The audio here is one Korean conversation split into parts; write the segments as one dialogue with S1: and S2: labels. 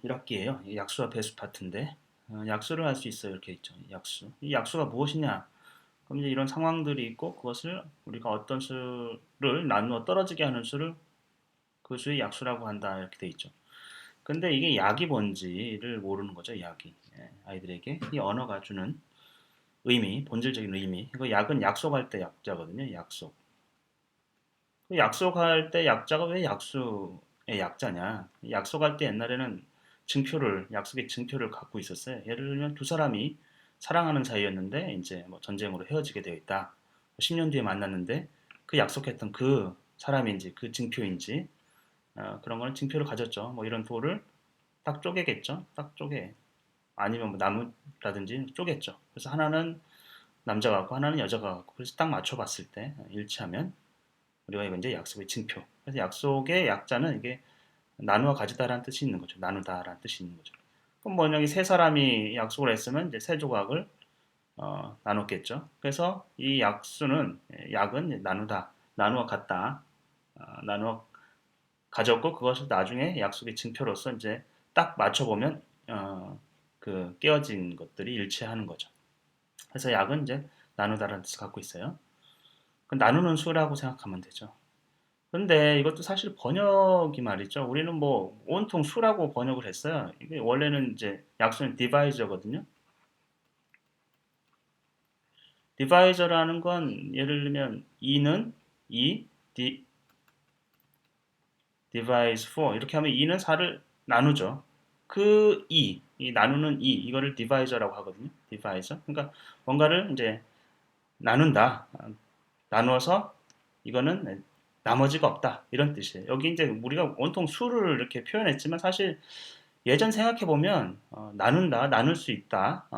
S1: 1학기예요. 약수와 배수 파트인데 약수를 할 수 있어요. 이렇게 있죠. 약수. 이 약수가 무엇이냐? 그럼 이제 이런 상황들이 있고 그것을 우리가 어떤 수를 나누어 떨어지게 하는 수를 그 수의 약수라고 한다. 이렇게 돼 있죠. 근데 이게 약이 뭔지를 모르는 거죠. 약이. 아이들에게 이 언어가 주는 의미, 본질적인 의미. 이거 약은 약속할 때 약자거든요. 약속. 그 약속할 때 약자가 왜 약수의 약자냐? 약속할 때 옛날에는 약속의 증표를 갖고 있었어요. 예를 들면 두 사람이 사랑하는 사이였는데 이제 뭐 전쟁으로 헤어지게 되어 있다. 10년 뒤에 만났는데 그 약속했던 그 사람인지 그 증표인지 그런 거는 증표를 가졌죠. 뭐 이런 도를 딱 쪼개겠죠. 딱 쪼개. 아니면 뭐 나무라든지 쪼겠죠. 그래서 하나는 남자가 같고 하나는 여자가 같고 그래서 딱 맞춰봤을 때 일치하면 우리가 이거 이제 약속의 증표. 그래서 약속의 약자는 이게 나누어 가지다라는 뜻이 있는 거죠. 나누다라는 뜻이 있는 거죠. 그럼 만약에 세 사람이 약속을 했으면 이제 세 조각을 나눴겠죠. 그래서 이 약수는 약은 나누다, 나누어 갔다, 나누어 가졌고 그것을 나중에 약속의 증표로서 이제 딱 맞춰보면 그 깨어진 것들이 일치하는 거죠. 그래서 약은 이제 나누다라는 뜻을 갖고 있어요. 그 나누는 수라고 생각하면 되죠. 근데 이것도 사실 번역이 말이죠. 우리는 뭐 온통 수라고 번역을 했어요. 이게 원래는 이제 약수는 디바이저거든요. 디바이저라는 건 예를 들면 2는 2, divide 4 이렇게 하면 2는 4를 나누죠. 그 2, 이 나누는 2 이거를 디바이저라고 하거든요. 디바이저. 그러니까 뭔가를 이제 나눈다. 나누어서 이거는 나머지가 없다. 이런 뜻이에요. 여기 이제 우리가 온통 수를 이렇게 표현했지만 사실 예전 생각해 보면 나눈다, 나눌 수 있다,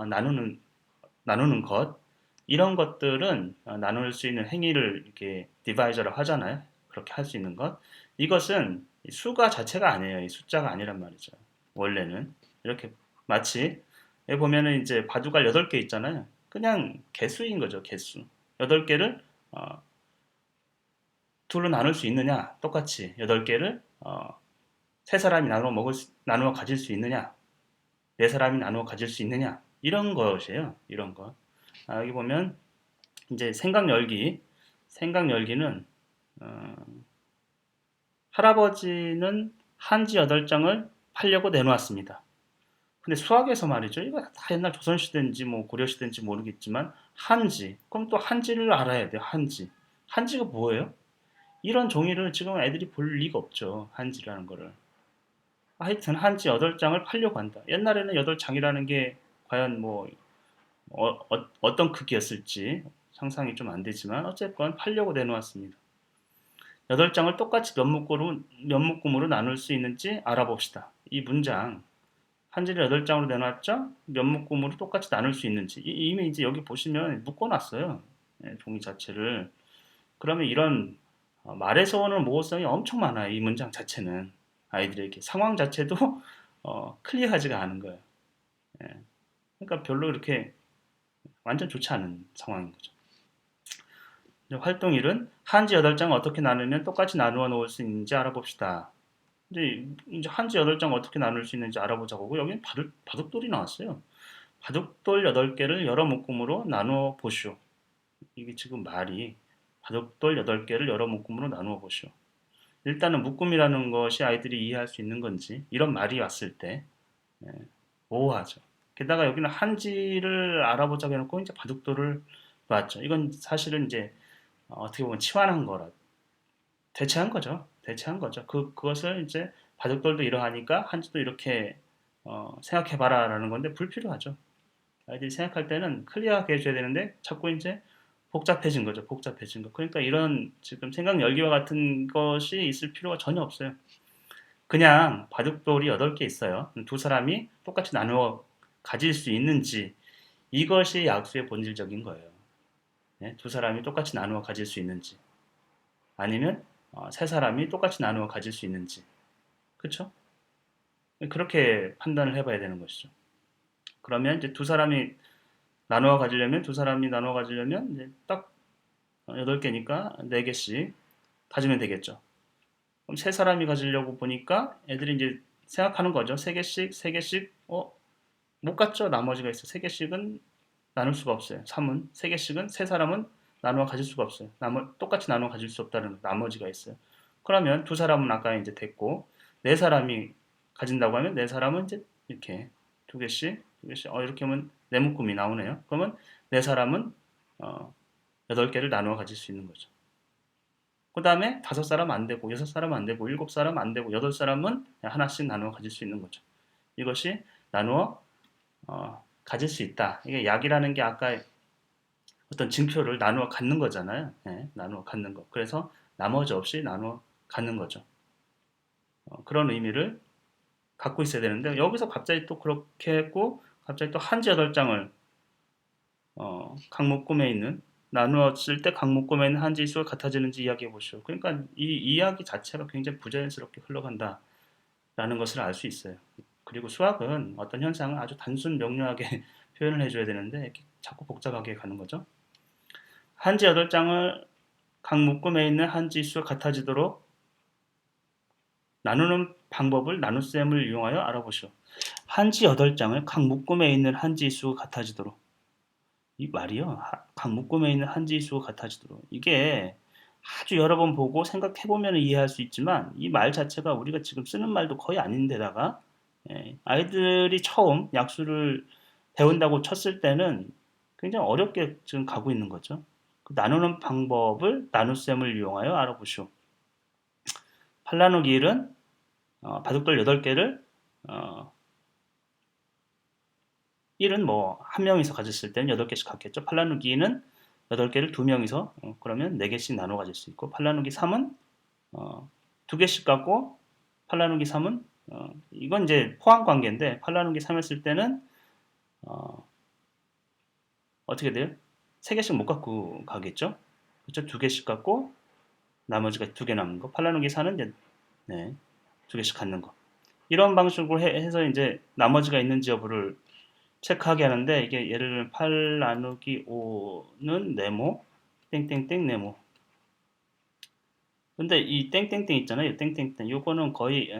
S1: 나누는 것 이런 것들은 나눌 수 있는 행위를 이렇게 디바이저라고 하잖아요. 그렇게 할 수 있는 것 이것은 수가 자체가 아니에요. 이 숫자가 아니란 말이죠. 원래는 이렇게 마치 여기 보면은 이제 바둑알 8개 있잖아요. 그냥 개수인 거죠. 개수 8개를 둘로 나눌 수 있느냐? 똑같이 8개를 세 사람이 나누어 가질 수 있느냐? 네 사람이 나누어 가질 수 있느냐? 이런 것이에요. 이런 것. 여기 보면 이제 생각 열기는 어, 할아버지는 한지 8장을 팔려고 내놓았습니다. 근데 수학에서 말이죠. 이거 다 옛날 조선시대인지 뭐 고려시대인지 모르겠지만 한지. 그럼 또 한지를 알아야 돼요. 한지. 한지가 뭐예요? 이런 종이를 지금 애들이 볼 리가 없죠. 한지라는 거를. 하여튼 한지 8장을 팔려고 한다. 옛날에는 8장이라는 게 과연 뭐 떤 크기였을지 상상이 좀 안 되지만 어쨌건 팔려고 내놓았습니다. 8장을 똑같이 몇 묶음으로 나눌 수 있는지 알아봅시다. 이 문장 한지를 8장으로 내놨죠? 몇 묶음으로 똑같이 나눌 수 있는지 이미 이제 여기 보시면 묶어놨어요. 종이 자체를. 그러면 이런 말에서 오는 모호성이 엄청 많아요. 이 문장 자체는 아이들에게 상황 자체도 클리어하지가 않은 거예요. 예. 그러니까 별로 이렇게 완전 좋지 않은 상황인 거죠. 활동 1은 한지 8장 어떻게 나누면 똑같이 나누어 놓을 수 있는지 알아봅시다. 이제 한지 8장 어떻게 나눌 수 있는지 알아보자고 여기는 바둑돌이 나왔어요. 바둑돌 8개를 여러 묶음으로 나누어 보시오. 이게 지금 말이 바둑돌 8개를 여러 묶음으로 나누어 보시오. 일단은 묶음이라는 것이 아이들이 이해할 수 있는 건지 이런 말이 왔을 때 예, 모호하죠. 게다가 여기는 한지를 알아보자고 해놓고 이제 바둑돌을 놨죠. 이건 사실은 이제 어떻게 보면 치환한 거라 대체한 거죠. 대체한 거죠. 그것을 이제 바둑돌도 이러하니까 한지도 이렇게 생각해봐라라는 건데 불필요하죠. 아이들이 생각할 때는 클리어하게 해줘야 되는데 자꾸 이제 복잡해진 거죠. 복잡해진 거. 그러니까 이런 지금 생각 열기와 같은 것이 있을 필요가 전혀 없어요. 그냥 바둑돌이 8개 있어요. 두 사람이 똑같이 나누어 가질 수 있는지 이것이 약수의 본질적인 거예요. 네? 두 사람이 똑같이 나누어 가질 수 있는지 아니면 세 사람이 똑같이 나누어 가질 수 있는지 그렇죠? 그렇게 판단을 해봐야 되는 것이죠. 그러면 이제 두 사람이 나누어 가지려면 이제 딱 8개니까 4개씩 가지면 되겠죠. 그럼 세 사람이 가지려고 보니까 애들이 이제 생각하는 거죠. 3개씩, 3개씩, 못 갔죠. 나머지가 있어. 3개씩은 나눌 수가 없어요. 3은, 3개씩은, 3사람은 나누어 가질 수가 없어요. 똑같이 나누어 가질 수 없다는 나머지가 있어요. 그러면 2사람은 아까 이제 됐고, 4사람이 가진다고 하면 4사람은 이제 이렇게 2개씩, 2개씩, 이렇게 하면 네 묶음이 나오네요. 그러면 4사람은 8개를 나누어 가질 수 있는 거죠. 그 다음에 5사람 안 되고, 6사람 안 되고, 7사람 안 되고, 8사람은 하나씩 나누어 가질 수 있는 거죠. 이것이 나누어 가질 수 있다. 이게 약이라는 게 아까 어떤 징표를 나누어 갖는 거잖아요. 네, 나누어 갖는 거. 그래서 나머지 없이 나누어 갖는 거죠. 그런 의미를 갖고 있어야 되는데 여기서 갑자기 또 그렇게 했고 갑자기 또 한지 8장을 각 묶음에 있는 나누었을 때 각 묶음에 있는 한지 수가 같아지는지 이야기해 보시오. 그러니까 이 이야기 자체가 굉장히 부자연스럽게 흘러간다라는 것을 알 수 있어요. 그리고 수학은 어떤 현상을 아주 단순 명료하게 표현을 해줘야 되는데 이렇게 자꾸 복잡하게 가는 거죠. 한지 8장을 각 묶음에 있는 한지 수가 같아지도록 나누는 방법을 나눗셈을 이용하여 알아보시오. 한지 8장을 각 묶음에 있는 한지 수가 같아지도록. 이 말이요. 각 묶음에 있는 한지 수가 같아지도록. 이게 아주 여러 번 보고 생각해보면 이해할 수 있지만 이 말 자체가 우리가 지금 쓰는 말도 거의 아닌데다가 아이들이 처음 약수를 배운다고 쳤을 때는 굉장히 어렵게 지금 가고 있는 거죠. 그 나누는 방법을 나눗셈을 이용하여 알아보시오. 8 나누기 1은 바둑돌 8개를 1은 뭐 한 명이서 가졌을 때는 8개씩 갖겠죠. 8 나누기 2는 8개를 2명이서 그러면 4개씩 나눠 가질 수 있고 8 나누기 3은 2개씩 갖고 8 나누기 3은 이건 이제 포함 관계인데 8 나누기 3 했을 때는 어떻게 돼요? 3개씩 못 갖고 가겠죠. 그렇죠? 2개씩 갖고 나머지가 2개 남는 거. 8 나누기 4는 이제 2개씩 갖는 거. 이런 방식으로 해서 이제 나머지가 있는지 여부를 체크하게 하는데 이게 예를 들면 8 나누기 5는 네모 땡땡땡 네모. 근데 이 땡땡땡 있잖아요. 땡땡땡 요거는 거의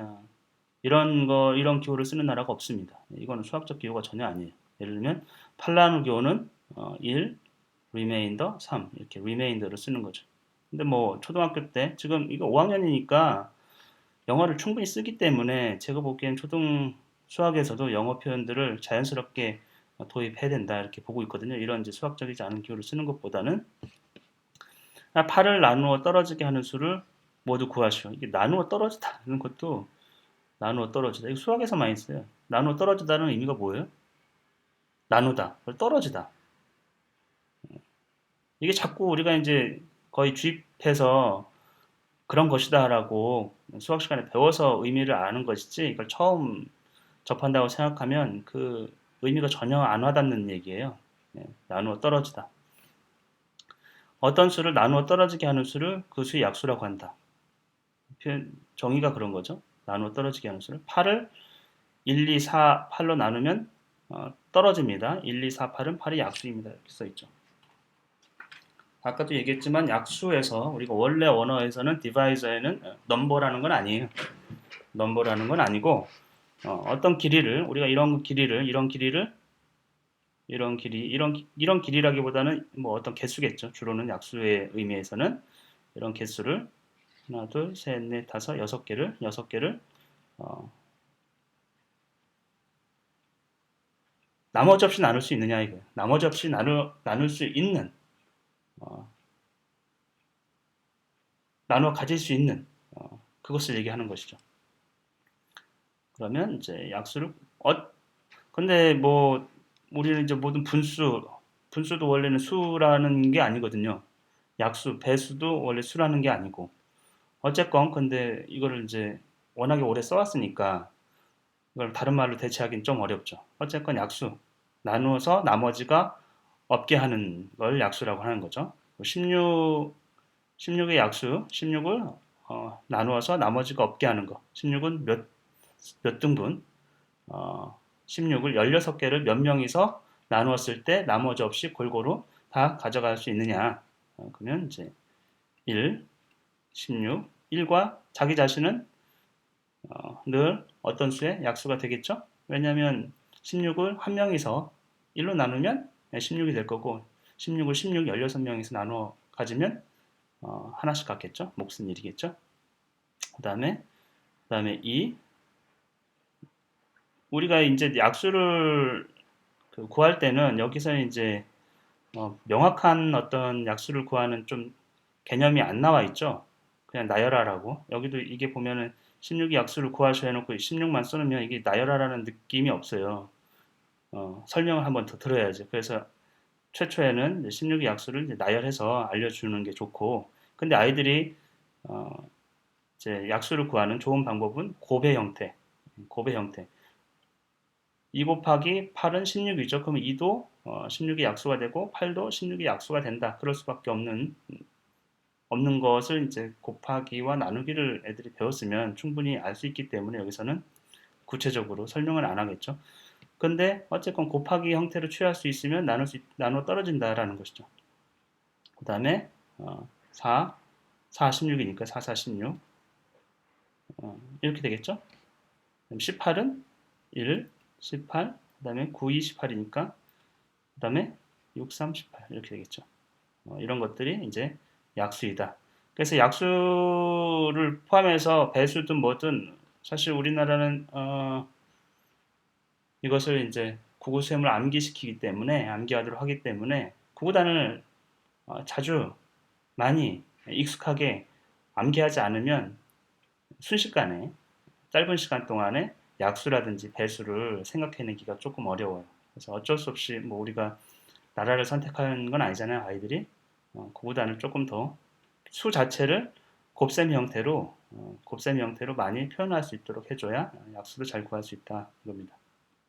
S1: 이런 기호를 쓰는 나라가 없습니다. 이거는 수학적 기호가 전혀 아니에요. 예를 들면 8 나누기 5는 1 리메인더 3 이렇게 리메인더를 쓰는 거죠. 근데 뭐 초등학교 때 지금 이거 5학년이니까 영어를 충분히 쓰기 때문에 제가 보기엔 초등 수학에서도 영어 표현들을 자연스럽게 도입해야 된다 이렇게 보고 있거든요. 이런 이제 수학적이지 않은 기호를 쓰는 것보다는 8을 나누어 떨어지게 하는 수를 모두 구하시오. 이게 나누어 떨어지다는 것도 나누어 떨어지다. 이거 수학에서 많이 써요. 나누어 떨어지다는 의미가 뭐예요? 나누다, 떨어지다. 이게 자꾸 우리가 이제 거의 주입해서 그런 것이다라고 수학 시간에 배워서 의미를 아는 것이지 이걸 처음 접한다고 생각하면 그 의미가 전혀 안 와닿는 얘기예요. 나누어 떨어지다. 어떤 수를 나누어 떨어지게 하는 수를 그 수의 약수라고 한다. 정의가 그런 거죠. 나누어 떨어지게 하는 수를 8을 1, 2, 4, 8로 나누면 떨어집니다. 1, 2, 4, 8은 8이 약수입니다. 이렇게 써있죠. 아까도 얘기했지만 약수에서 우리가 원래 원어에서는 디바이저에는 넘버라는 건 아니에요. 넘버라는 건 아니고 어떤 길이를 우리가 이런 길이를 이런 길이라기보다는 뭐 어떤 개수겠죠. 주로는 약수의 의미에서는 이런 개수를 하나, 둘, 셋, 넷, 다섯, 6개를 나머지 없이 나눌 수 있느냐 이거예요. 나머지 없이 나눌 수 있는 나누어 가질 수 있는 그것을 얘기하는 것이죠. 그러면 이제 약수를 근데 뭐 우리는 이제 모든 분수도 원래는 수라는 게 아니거든요. 약수, 배수도 원래 수라는 게 아니고 어쨌건 근데 이거를 이제 워낙에 오래 써왔으니까 이걸 다른 말로 대체하기는 좀 어렵죠. 어쨌건 약수 나누어서 나머지가 없게 하는 걸 약수라고 하는 거죠. 16의 약수 16을 나누어서 나머지가 없게 하는 거. 16은 몇 등분 16을 16개를 몇 명이서 나누었을 때 나머지 없이 골고루 다 가져갈 수 있느냐. 그러면 이제 1, 16, 1과 자기 자신은 늘 어떤 수의 약수가 되겠죠? 왜냐하면 16을 한 명이서 1로 나누면 16이 될 거고 16을 16명에서 나누어 가지면 하나씩 갖겠죠? 몫은 1이겠죠? 그 다음에 2 우리가 이제 약수를 구할 때는 여기서 이제 명확한 어떤 약수를 구하는 좀 개념이 안 나와 있죠. 그냥 나열하라고. 여기도 이게 보면은 16이 약수를 구하셔 해놓고 16만 써놓으면 이게 나열하라는 느낌이 없어요. 설명을 한번 더 들어야지. 그래서 최초에는 16의 약수를 이제 나열해서 알려주는 게 좋고, 근데 아이들이 어, 이제 약수를 구하는 좋은 방법은 곱의 형태, 곱의 형태. 2 곱하기 8은 16이죠. 그러면 2도 16의 약수가 되고 8도 16의 약수가 된다. 그럴 수밖에 없는 것을 이제 곱하기와 나누기를 애들이 배웠으면 충분히 알 수 있기 때문에 여기서는 구체적으로 설명을 안 하겠죠. 근데 어쨌건 곱하기 형태로 취할 수 있으면 나눠 떨어진다라는 것이죠. 그 다음에 4, 4, 16이니까 4, 4, 16 이렇게 되겠죠. 18은 1, 18, 그 다음에 9, 2, 18이니까 그 다음에 6, 3, 18 이렇게 되겠죠. 이런 것들이 이제 약수이다. 그래서 약수를 포함해서 배수든 뭐든 사실 우리나라는 이것을 이제 구구수염을 암기시키기 때문에 암기하도록 하기 때문에 구구단을 자주 많이 익숙하게 암기하지 않으면 순식간에 짧은 시간 동안에 약수라든지 배수를 생각해내기가 조금 어려워요. 그래서 어쩔 수 없이 뭐 우리가 나라를 선택하는 건 아니잖아요, 아이들이. 구구단을 조금 더 수 자체를 곱셈 형태로 많이 표현할 수 있도록 해줘야 약수를 잘 구할 수 있다 이겁니다.